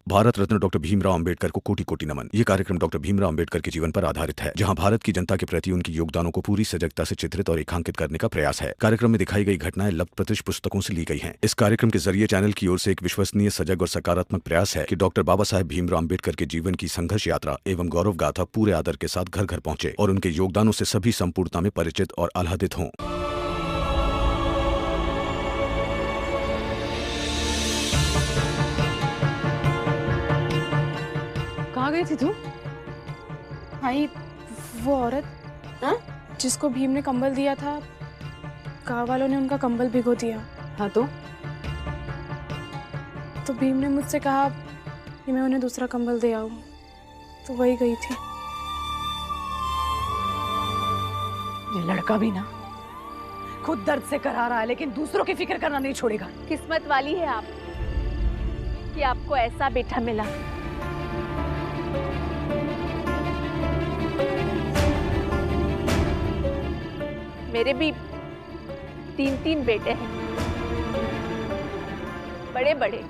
Bharat Ratna doctor Bhimrao Ambedkar को कोटि कोटि नमन। ये कार्यक्रम डॉक्टर भीमराव अंबेडकर के जीवन पर आधारित है, जहां भारत की जनता के प्रति उनके योगदानों को पूरी सजगता से चित्रित और रेखांकित करने का प्रयास है। कार्यक्रम में दिखाई गई घटनाएं लब्ध प्रतिष्ठ पुस्तकों से ली गई हैं। इस कार्यक्रम के जरिए चैनल की ओर से एक विश्वसनीय, सजग और सकारात्मक प्रयास है कि डॉक्टर बाबा साहेब भीमराव अंबेडकर के जीवन की संघर्ष यात्रा एवं गौरव गाथा पूरे आदर के साथ घर घर पहुंचे और उनके योगदानों से सभी संपूर्णता में परिचित और आह्लादित हों। कहाँ गई थी तू? भाई, वो औरत जिसको भीम ने कंबल दिया था, गाँव वालों ने उनका कंबल भिगो दिया। हाँ तो भीम ने मुझसे कहा कि मैं उन्हें दूसरा कंबल दे आऊं, तो वही गई थी। ये लड़का भी ना खुद दर्द से करा रहा है, लेकिन दूसरों की फिक्र करना नहीं छोड़ेगा। किस्मत वाली है आप कि आपको ऐसा बेटा मिला। मेरे भी 3 बेटे हैं, बड़े बड़े,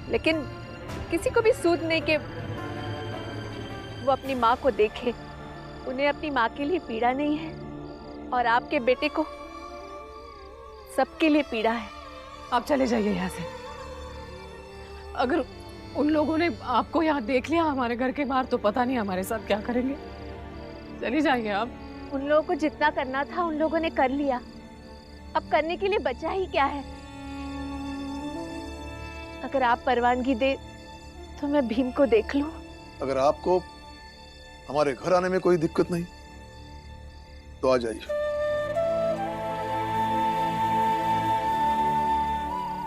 लेकिन किसी को भी सूझ नहीं कि वो अपनी माँ को देखे। उन्हें अपनी माँ के लिए पीड़ा नहीं है, और आपके बेटे को सबके लिए पीड़ा है। आप चले जाइए यहाँ से। अगर उन लोगों ने आपको यहाँ देख लिया हमारे घर के बाहर, तो पता नहीं हमारे साथ क्या करेंगे। चली जाइए आप। उन लोगों को जितना करना था उन लोगों ने कर लिया, अब करने के लिए बचा ही क्या है। अगर आप परवानगी दे तो मैं भीम को देख लूं। अगर आपको हमारे घर आने में कोई दिक्कत नहीं तो आ जाइए,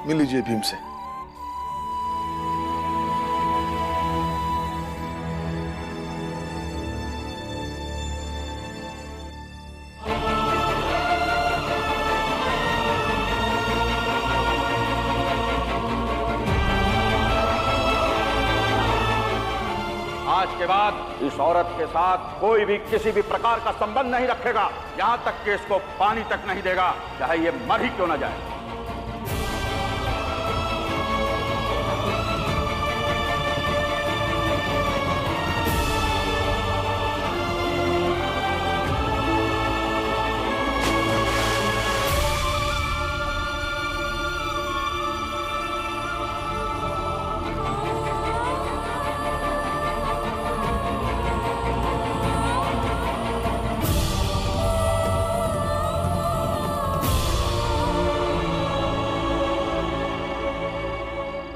मिल लीजिए भीम से। आज के बाद इस औरत के साथ कोई भी किसी भी प्रकार का संबंध नहीं रखेगा, यहां तक कि इसको पानी तक नहीं देगा, चाहे ये मर ही क्यों न जाए।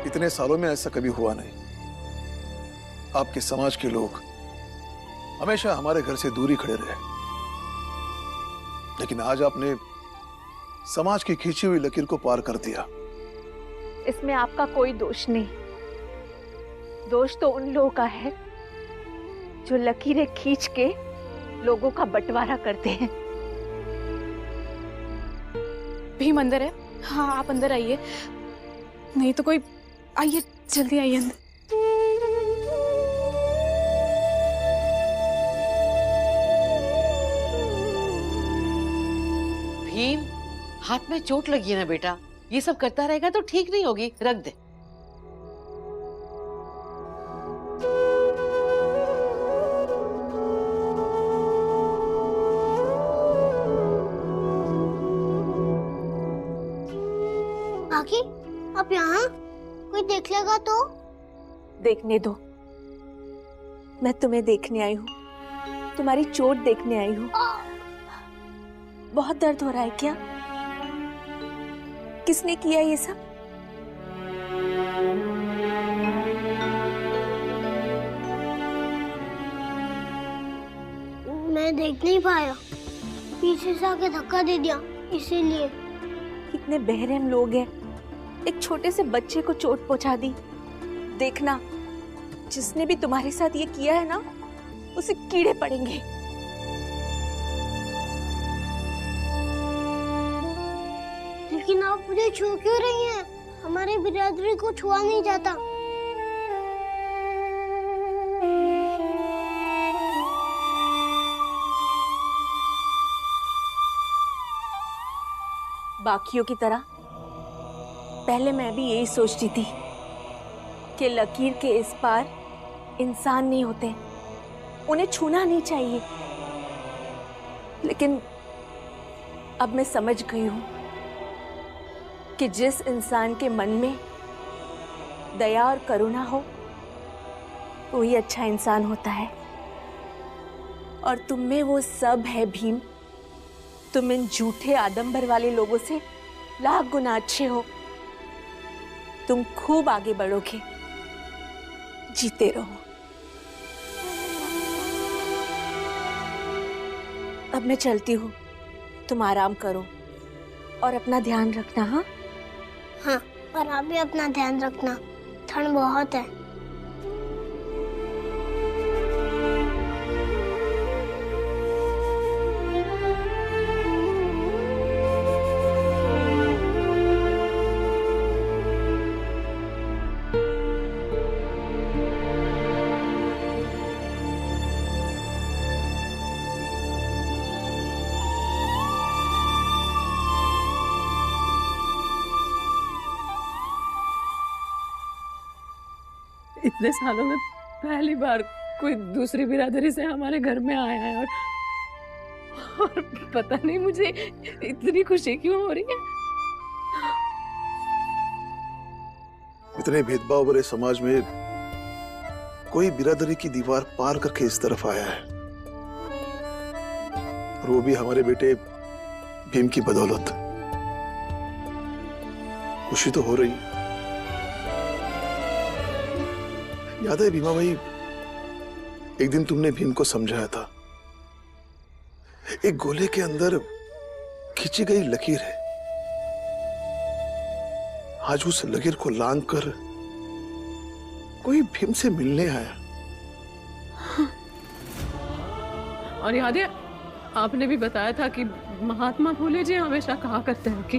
इतने सालों में ऐसा कभी हुआ नहीं। आपके समाज के लोग हमेशा हमारे घर से दूरी खड़े रहे, लेकिन आज आपने समाज की खींची हुई लकीर को पार कर दिया। इसमें आपका कोई दोष नहीं। दोष तो उन लोगों का है जो लकीरें खींच के लोगों का बंटवारा करते हैं। भीम अंदर है? हाँ, आप अंदर आइए, नहीं तो कोई। आइए, जल्दी आइए अंदर। भीम, हाथ में चोट लगी है ना बेटा, ये सब करता रहेगा तो ठीक नहीं होगी, रख दे। आखिर अब यहाँ कोई देख लेगा तो? देखने दो, मैं तुम्हें देखने आई हूँ, तुम्हारी चोट देखने आई हूँ। बहुत दर्द हो रहा है क्या? किसने किया ये सब? मैं देख नहीं पाया, पीछे से आके धक्का दे दिया, इसीलिए। कितने बेरहम लोग हैं, एक छोटे से बच्चे को चोट पहुंचा दी। देखना, जिसने भी तुम्हारे साथ ये किया है ना, उसे कीड़े पड़ेंगे। लेकिन आप मुझे छू क्यों रही हैं? हमारी बिरादरी को छुआ नहीं जाता। बाकियों की तरह पहले मैं भी यही सोचती थी कि लकीर के इस पार इंसान नहीं होते, उन्हें छूना नहीं चाहिए। लेकिन अब मैं समझ गई हूं कि जिस इंसान के मन में दया और करुणा हो वही अच्छा इंसान होता है। और तुम में वो सब है भीम। तुम इन झूठे आडंबर वाले लोगों से लाख गुना अच्छे हो। तुम खूब आगे बढ़ोगे, जीते रहो। अब मैं चलती हूँ, तुम आराम करो और अपना ध्यान रखना। हाँ हाँ, और आप भी अपना ध्यान रखना, ठंड बहुत है। इतने सालों में पहली बार कोई दूसरी बिरादरी से हमारे घर में आया है और पता नहीं मुझे इतनी खुशी क्यों हो रही है। इतने भेदभाव भरे समाज में कोई बिरादरी की दीवार पार करके इस तरफ आया है, और वो भी हमारे बेटे भीम की बदौलत। खुशी तो हो रही। याद है भीमा भाई, एक दिन तुमने भीम को समझाया था, एक गोले के अंदर खींची गई लकीर है, आज उस लकीर को लांग कर कोई भीम से मिलने आया। और याद है आपने भी बताया था कि महात्मा फूले जी हमेशा कहा करते हैं कि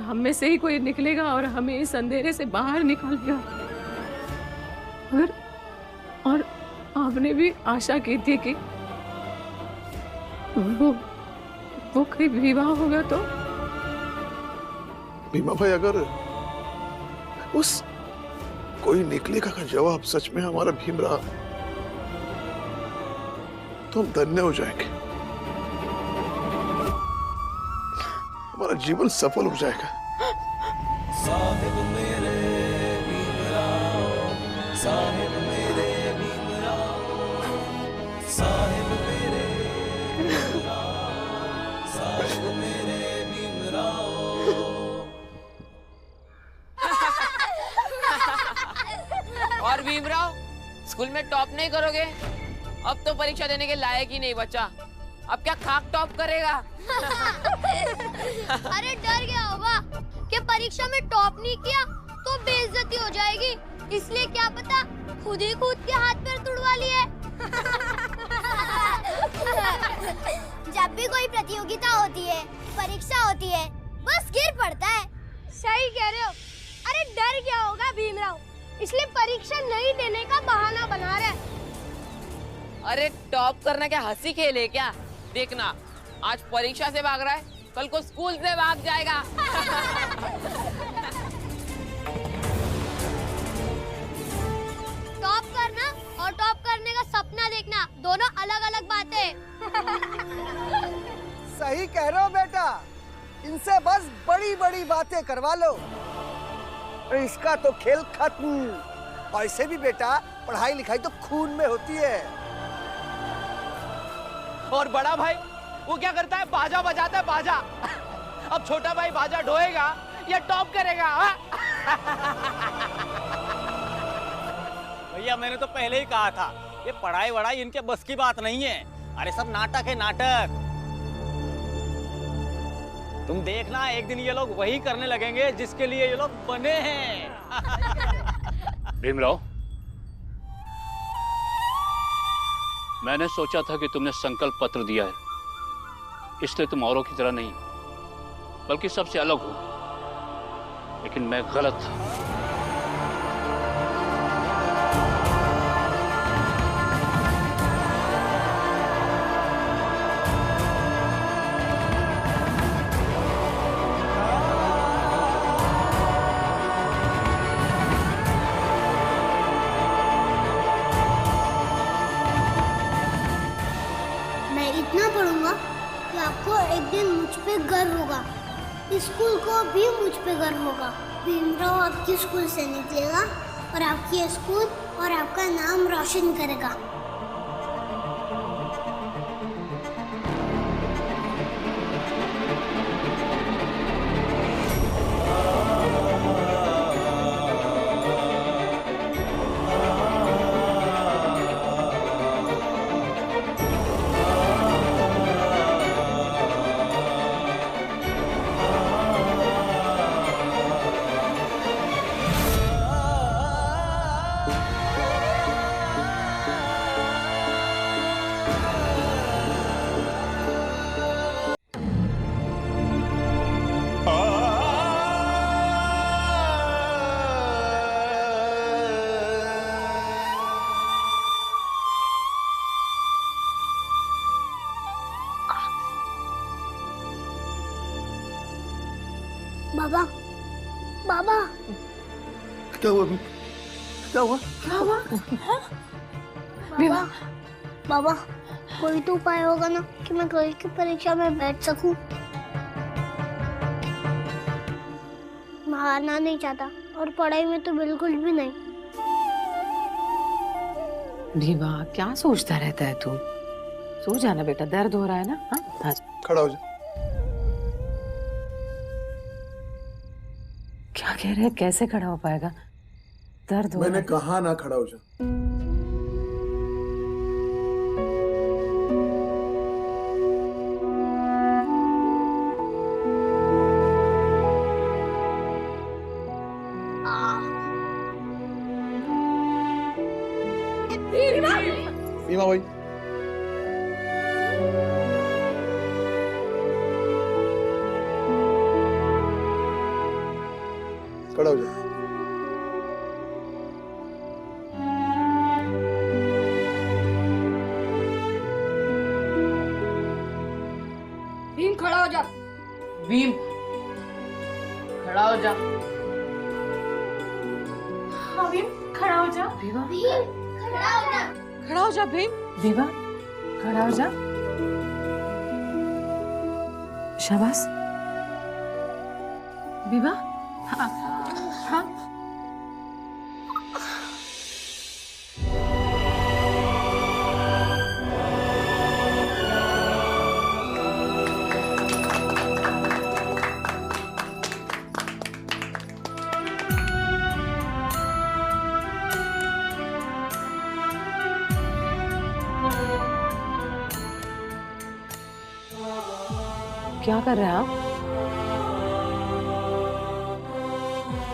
हम में से ही कोई निकलेगा और हमें इस अंधेरे से बाहर निकालेगा। और आपने भी आशा की थी कि वो कहीं विवाह होगा तो। भीमा भाई, अगर उस कोई निकलेगा का जवाब सच में हमारा भीम रहा तो हम धन्य हो जाएंगे, हमारा जीवन सफल हो जाएगा। साहिब मेरे भीमराव, साहिब मेरे भीमराव, साहिब मेरे भीमराव, साहिब मेरे भीमराव। और भीमराव, स्कूल में टॉप नहीं करोगे? अब तो परीक्षा देने के लायक ही नहीं बचा। अब क्या खाक टॉप करेगा? अरे डर गया होगा कि परीक्षा में टॉप नहीं किया तो बेइज्जती हो जाएगी, इसलिए क्या पता खुद ही खुद के हाथ पैर तुड़वा लिए। जब भी कोई प्रतियोगिता होती है, परीक्षा होती है, बस गिर पड़ता है। सही कह रहे हो। अरे डर गया होगा भीमराव, इसलिए परीक्षा नहीं देने का बहाना बना रहा है। अरे टॉप करना क्या हंसी खेल है क्या? देखना, आज परीक्षा से भाग रहा है, कल को स्कूल से भाग जाएगा। टॉप करना और टॉप करने का सपना देखना दोनों अलग अलग बातें। सही कह रहे हो बेटा, इनसे बस बड़ी बड़ी बातें करवा लो, इसका तो खेल खत्म। ऐसे भी बेटा पढ़ाई लिखाई तो खून में होती है। और बड़ा भाई वो क्या करता है? बाजा बजाता है, बाजा। अब छोटा भाई बाजा ढोएगा या टॉप करेगा? भैया मैंने तो पहले ही कहा था, ये पढ़ाई वढ़ाई इनके बस की बात नहीं है। अरे सब नाटक है, नाटक। तुम देखना, एक दिन ये लोग वही करने लगेंगे जिसके लिए ये लोग बने हैं। भीमराव, मैंने सोचा था कि तुमने संकल्प पत्र दिया है, इसलिए तुम औरों की तरह नहीं बल्कि सबसे अलग हो, लेकिन मैं गलत था। एक दिन मुझ पे गर्व होगा, स्कूल को भी मुझ पे गर्व होगा। भीमराव आपकी स्कूल से निकलेगा और आपकी स्कूल और आपका नाम रोशन करेगा। बाबा, बाबा, क्या हुआ अभी? क्या हुआ? क्या हुआ? बाबा, बाबा, कोई तो उपाय होगा ना कि मैं कल की परीक्षा में बैठ सकूं? मैं हारना नहीं चाहता और पढ़ाई में तो बिल्कुल भी नहीं। भीमा, क्या सोचता रहता है तू? सो जाना बेटा, दर्द हो रहा है ना? हाँ, खड़ा हो जा। क्या कह रहे हैं? कैसे खड़ा हो पाएगा? दर्द हो मैंने कहा ना खड़ा हो जा। भीमा भाई, खड़ा हो जा। भीम खड़ा हो जा। भीम खड़ा हो जा। हाँ भीम खड़ा हो जा। भीमा खड़ा हो जा। खड़ा हो जा भीम। भीमा खड़ा हो जा। शाबाश भीमा। हाँ हाँ क्या कर रहे हैं आप?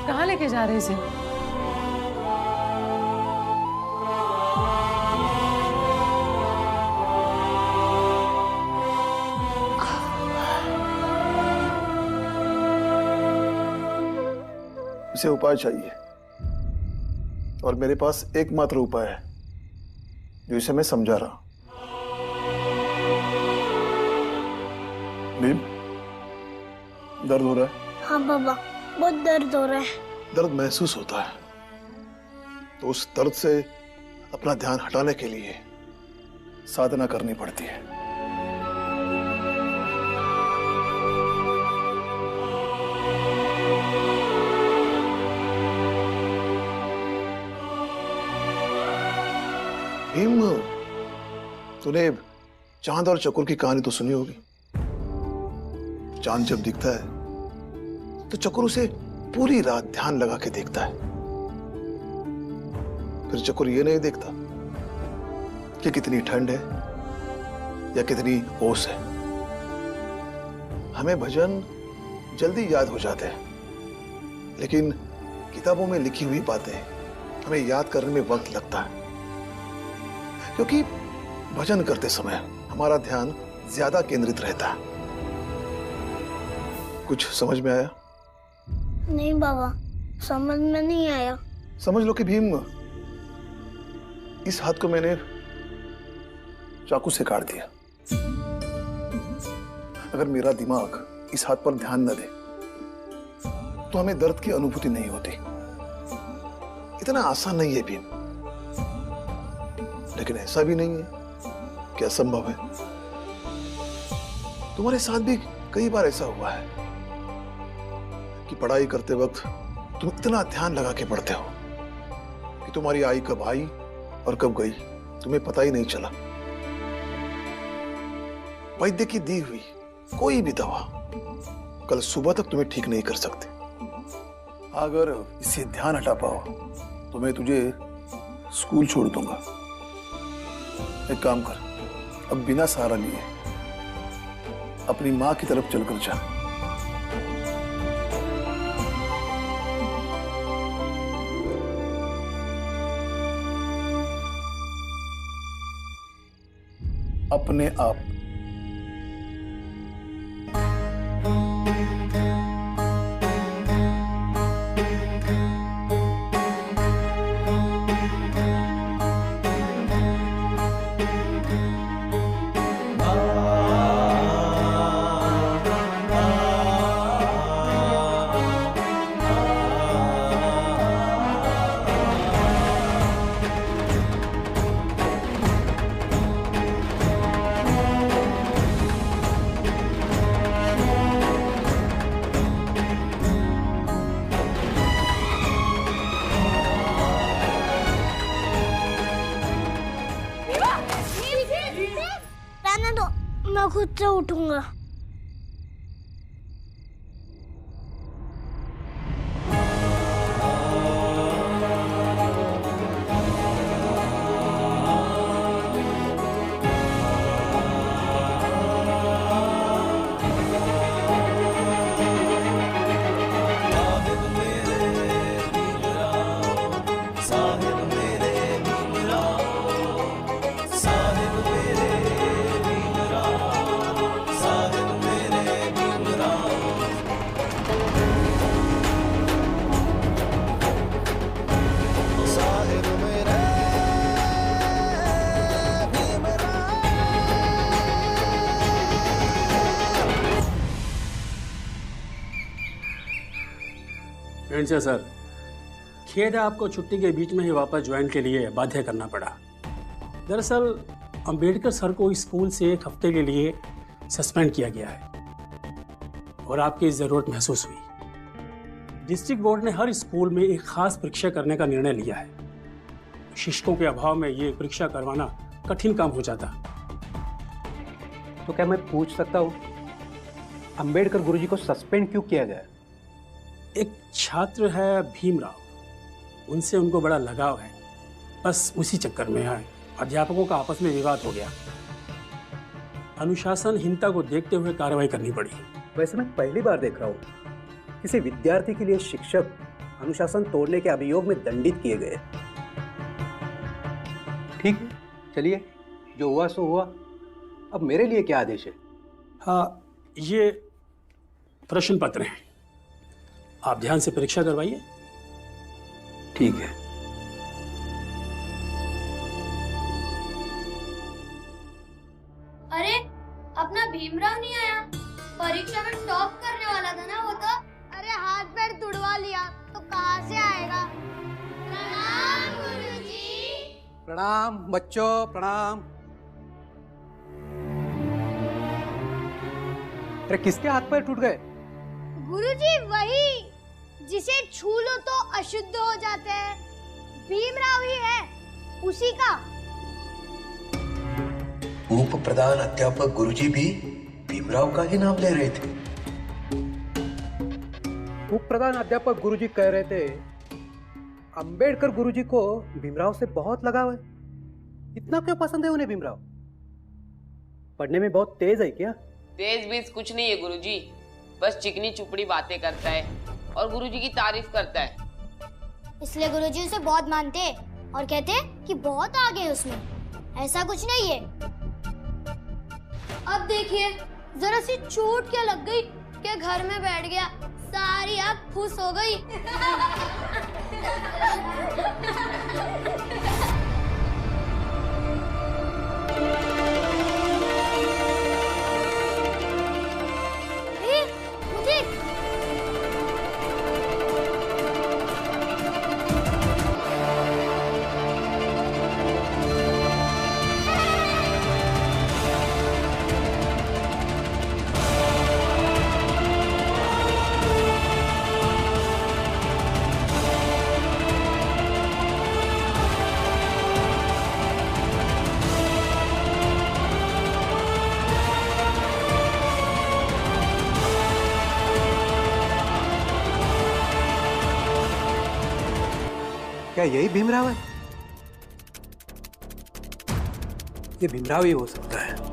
कहाँ लेके जा रहे हैं इसे? इसे उपाय चाहिए और मेरे पास एकमात्र उपाय है जो इसे मैं समझा रहा हूं। भीम, दर्द हो रहा है? हाँ बाबा, बहुत दर्द हो रहा है। दर्द महसूस होता है तो उस दर्द से अपना ध्यान हटाने के लिए साधना करनी पड़ती है। भीम, तूने चांद और चकोर की कहानी तो सुनी होगी। चांद जब दिखता है तो चकोर उसे पूरी रात ध्यान लगा के देखता है। फिर चकोर ये नहीं देखता कि कितनी ठंड है या कितनी ओस है। हमें भजन जल्दी याद हो जाते हैं, लेकिन किताबों में लिखी हुई बातें हमें याद करने में वक्त लगता है, क्योंकि भजन करते समय हमारा ध्यान ज्यादा केंद्रित रहता है। कुछ समझ में आया? नहीं बाबा, समझ में नहीं आया। समझ लो कि भीम, इस हाथ को मैंने चाकू से काट दिया। अगर मेरा दिमाग इस हाथ पर ध्यान न दे तो हमें दर्द की अनुभूति नहीं होती। इतना आसान नहीं है भीम, लेकिन ऐसा भी नहीं है कि असंभव है। तुम्हारे साथ भी कई बार ऐसा हुआ है कि पढ़ाई करते वक्त तुम इतना ध्यान लगा के पढ़ते हो कि तुम्हारी आई कब आई और कब गई तुम्हें पता ही नहीं चला। वैद्य की दी हुई कोई भी दवा कल सुबह तक तुम्हें ठीक नहीं कर सकती। अगर इससे ध्यान हटा पाओ तो मैं तुझे स्कूल छोड़ दूंगा। एक काम कर, अब बिना सहारा लिए अपनी मां की तरफ चलकर जा। अपने आप। रहने दो, मैं खुद से उठूंगा। सर, खेद है आपको छुट्टी के बीच में ही वापस ज्वाइन के लिए बाध्य करना पड़ा। दरअसल अंबेडकर सर को स्कूल से एक हफ्ते के लिए सस्पेंड किया गया है और आपकी ज़रूरत महसूस हुई। डिस्ट्रिक्ट बोर्ड ने हर स्कूल में एक खास परीक्षा करने का निर्णय लिया है। शिक्षकों के अभाव में ये परीक्षा करवाना कठिन काम हो जाता। तो क्या मैं पूछ सकता हूँ अंबेडकर गुरुजी को सस्पेंड क्यों किया गया? एक छात्र है भीमराव, उनसे उनको बड़ा लगाव है, बस उसी चक्कर में है अध्यापकों का आपस में विवाद हो गया। अनुशासनहीनता को देखते हुए कार्रवाई करनी पड़ी। वैसे मैं पहली बार देख रहा हूँ किसी विद्यार्थी के लिए शिक्षक अनुशासन तोड़ने के अभियोग में दंडित किए गए। ठीक है, चलिए, जो हुआ सो हुआ। अब मेरे लिए क्या आदेश है? हाँ, ये प्रश्न पत्र हैं, आप ध्यान से परीक्षा करवाइए। ठीक है। अरे, अपना भीमराव नहीं आया। परीक्षा में टॉप करने वाला था ना वो तो। अरे हाथ पैर तुड़वा लिया तो कहाँ से आएगा? प्रणाम गुरुजी। प्रणाम बच्चों, प्रणाम। अरे किसके हाथ पैर टूट गए? गुरुजी वही जिसे छू लो तो अशुद्ध हो जाते हैं, भीमराव ही है, उसी का। उप प्रधान अध्यापक गुरुजी भी भीमराव का ही नाम ले रहे थे। उप प्रधान अध्यापक गुरुजी कह रहे थे अंबेडकर गुरुजी को भीमराव से बहुत लगाव है। इतना क्यों पसंद है उन्हें भीमराव? पढ़ने में बहुत तेज है क्या? तेज बीज कुछ नहीं है गुरुजी, बस चिकनी चुपड़ी बातें करता है और गुरुजी की तारीफ करता है। इसलिए गुरुजी उसे बहुत मानते और कहते कि बहुत आगे है उसमें। ऐसा कुछ नहीं है। अब देखिए, जरा सी चोट क्या लग गई कि घर में बैठ गया, सारी आँख फुस हो गई। क्या यही भीमराव है? ये भीमराव ही हो सकता है।